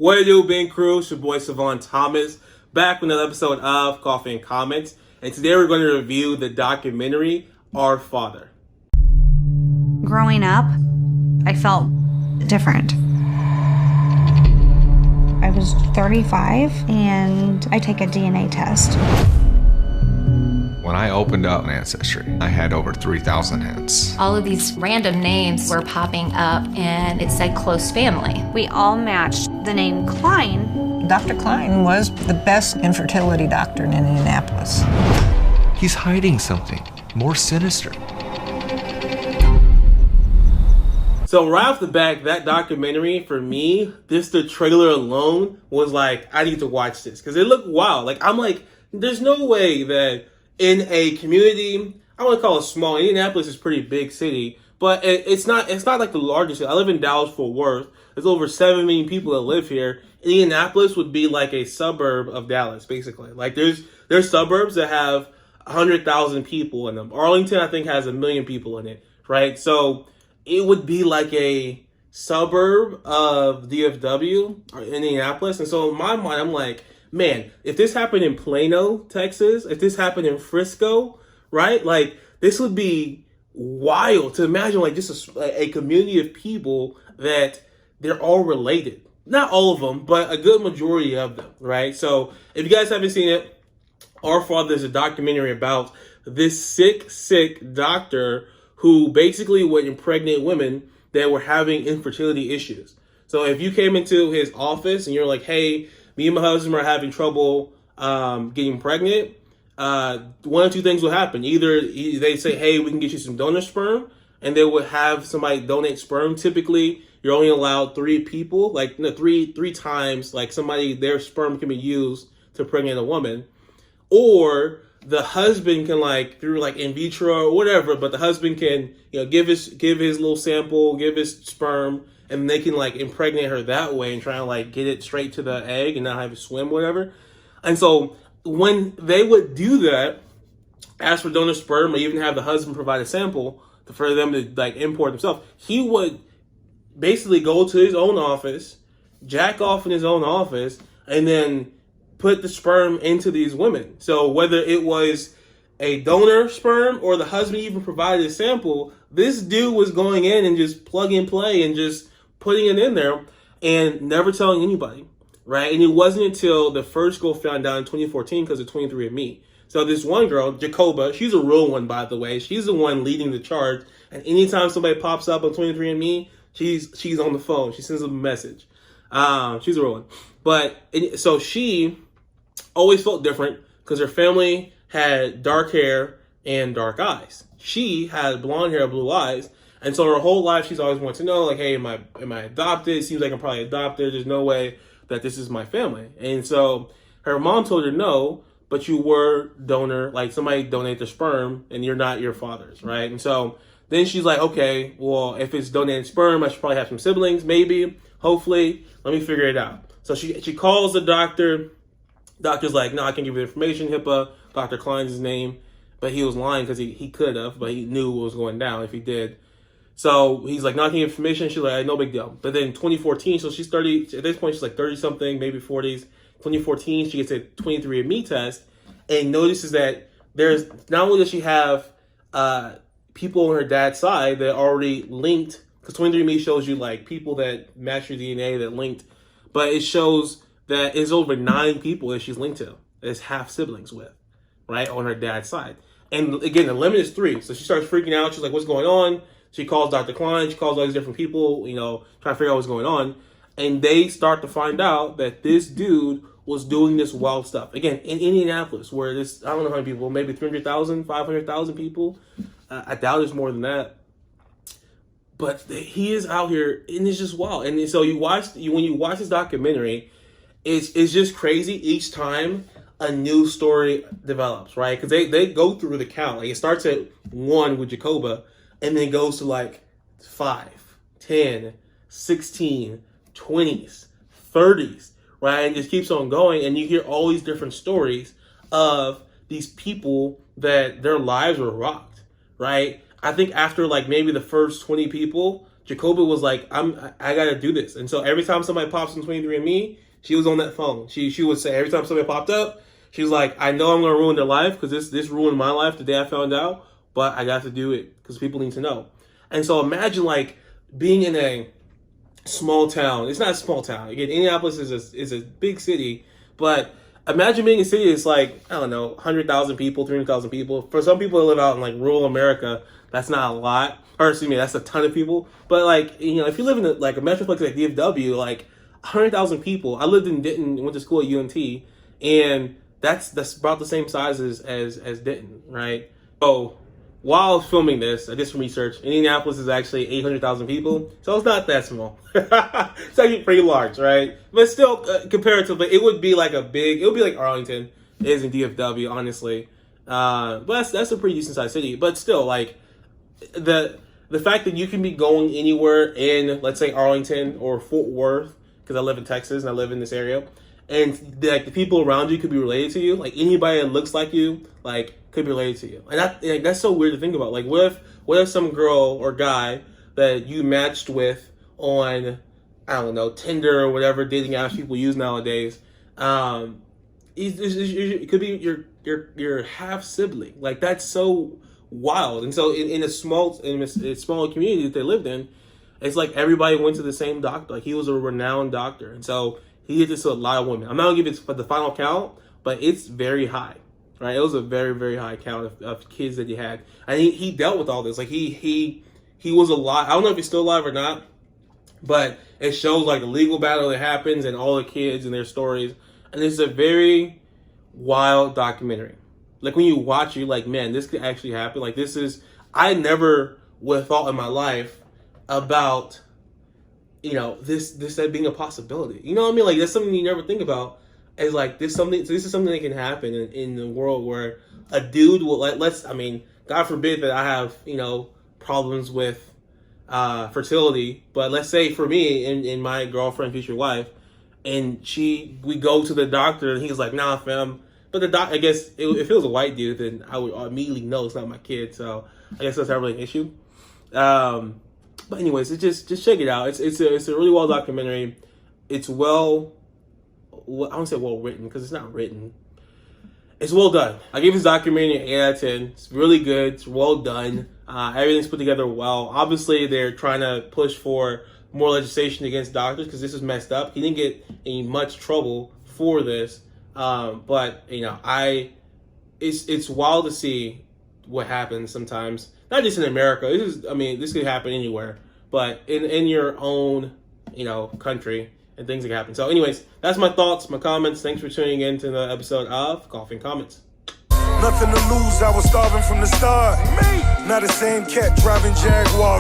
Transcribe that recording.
What it do, Ben Crew? It's your boy Savon Thomas, back with another episode of Coffee and Comments. And today we're going to review the documentary, Our Father. Growing up, I felt different. I was 35 and I take a DNA test. When I opened up Ancestry, I had over 3,000 hits. All of these random names were popping up and it said close family. We all matched the name Cline. Dr. Cline was the best infertility doctor in Indianapolis. He's hiding something more sinister. So right off the bat, that documentary, for me, the trailer alone was like, I need to watch this. Because it looked wild. I'm like, there's no way that in a community, I want to call it small. Indianapolis is a pretty big city, but it's not like the largest city. I live in Dallas-Fort Worth. There's over 7 million people that live here. Indianapolis would be like a suburb of Dallas, basically. There's suburbs that have 100,000 people in them. Arlington, I think, has 1 million people in it, right? So it would be like a suburb of DFW or Indianapolis. And so in my mind, I'm like, man, if this happened in Plano, Texas, if this happened in Frisco, right? This would be wild to imagine, just a community of people that they're all related. Not all of them, but a good majority of them, right? So if you guys haven't seen it, Our Father is a documentary about this sick doctor who basically would impregnate women that were having infertility issues. So if you came into his office and you're like, hey, me and my husband are having trouble getting pregnant, one or two things will happen. Either they say, hey, we can get you some donor sperm, and they would have somebody donate sperm. Typically, you're only allowed 3 people, three times, their sperm can be used to pregnant a woman. Or the husband can, through in vitro or whatever, but the husband can, give his little sample, give his sperm, and they can impregnate her that way and try to get it straight to the egg and not have it swim, whatever. And so when they would do that, ask for donor sperm or even have the husband provide a sample for them to import themselves, he would basically go to his own office, jack off in his own office, and then put the sperm into these women. So whether it was a donor sperm or the husband even provided a sample, this dude was going in and just plug and play and just putting it in there and never telling anybody, right? And it wasn't until the first girl found out in 2014 because of 23andMe. So this one girl, Jacoba, she's a real one, by the way. She's the one leading the charge. And anytime somebody pops up on 23andMe, she's on the phone. She sends them a message. She's a real one. But so she always felt different because her family had dark hair and dark eyes. She had blonde hair, blue eyes. And so her whole life, she's always wanted to know, hey, am I adopted? It seems like I'm probably adopted. There's no way that this is my family. And so her mom told her no, but you were donor, somebody donate their sperm and you're not your father's, right? And so then she's like, okay, well, if it's donated sperm, I should probably have some siblings, maybe, hopefully. Let me figure it out. So she calls the doctor. Doctor's like, no, I can't give you the information. HIPAA. Dr. Cline's his name. But he was lying because he could have, but he knew what was going down if he did. So he's like, no, I can't give information. She's like, no big deal. But then 2014, so she's 30. At this point, she's 30-something, maybe 40s. 2014, she gets a 23andMe test and notices that there's, not only does she have people on her dad's side that already linked, because 23andMe shows you people that match your DNA that linked, but it shows that it's over 9 people that she's linked to, as half siblings with, right, on her dad's side. And again, the limit is 3. So she starts freaking out. She's like, what's going on? She calls Dr. Cline. She calls all these different people, trying to figure out what's going on. And they start to find out that this dude was doing this wild stuff. Again, in Indianapolis, where I don't know how many people, maybe 300,000, 500,000 people. I doubt it's more than that. But he is out here, and it's just wild. And so when you watch this documentary, it's just crazy each time a new story develops, right? Because they go through the count. It starts at 1 with Jacoba, and then goes to 5, 10, 16, 20s, 30s, right? And just keeps on going. And you hear all these different stories of these people that their lives were rocked, right? I think after maybe the first 20 people, Jacoba was like, I gotta do this. And so every time somebody pops in 23andMe, she was on that phone. She would say, every time somebody popped up, she was like, I know I'm gonna ruin their life because this ruined my life the day I found out, but I got to do it because people need to know. And so imagine like being in a small town. It's not a small town. Again, Indianapolis is a big city, but imagine being in a city that's like, I don't know, 100,000 people, 300,000 people. For some people that live out in like rural America, that's not a lot. Or excuse me, that's a ton of people. But like, you know, if you live in like a metroplex like DFW, like 100,000 people. I lived in Denton, went to school at UNT, and that's about the same size as Denton, right? So while I was filming this, I did some research. Indianapolis is actually 800,000 people, so it's not that small. It's actually pretty large, right? But still, comparatively, it would be like Arlington is in DFW, honestly. But that's a pretty decent sized city. But still, like the fact that you can be going anywhere in, let's say, Arlington or Fort Worth, because I live in Texas and I live in this area, and like the people around you could be related to you, like anybody that looks like you, like could be related to you, and that's so weird to think about. Like, what if some girl or guy that you matched with on, I don't know, Tinder or whatever dating apps people use nowadays, it could be your half sibling. Like, that's so wild. And so in a small community that they lived in, it's like everybody went to the same doctor. Like, he was a renowned doctor, and so he did this to a lot of women. I'm not gonna give it the final count, but it's very high, right? It was a very, very high count of kids that he had, and he dealt with all this. Like, he was alive. I don't know if he's still alive or not, but it shows like the legal battle that happens and all the kids and their stories. And it's a very wild documentary. Like, when you watch, you're like, man, this could actually happen. Like, I never would have thought in my life about, you know, this being a possibility. You know what I mean? Like, that's something you never think about. Is like, this is something that can happen in the world where a dude will, like, God forbid that I have, you know, problems with fertility, but let's say for me and my girlfriend, future wife, and we go to the doctor and he's like, nah, fam. But the doc, I guess if it was a white dude, then I would immediately know it's not my kid. So I guess that's not really an issue. But anyways, just check it out. It's a really well documentary. It's I don't say well written because it's not written. It's well done. I give this documentary an 8 out of 10. It's really good. It's well done. Everything's put together well. Obviously, they're trying to push for more legislation against doctors because this is messed up. He didn't get in much trouble for this. But you know, it's wild to see what happens sometimes. Not just in America. This could happen anywhere, but in your own, you know, country, and things that happen. So anyways, that's my thoughts, my comments. Thanks for tuning in to the episode of Coffee and Comments. Nothing to lose, I was starving from the start. Now the same cat driving Jaguars.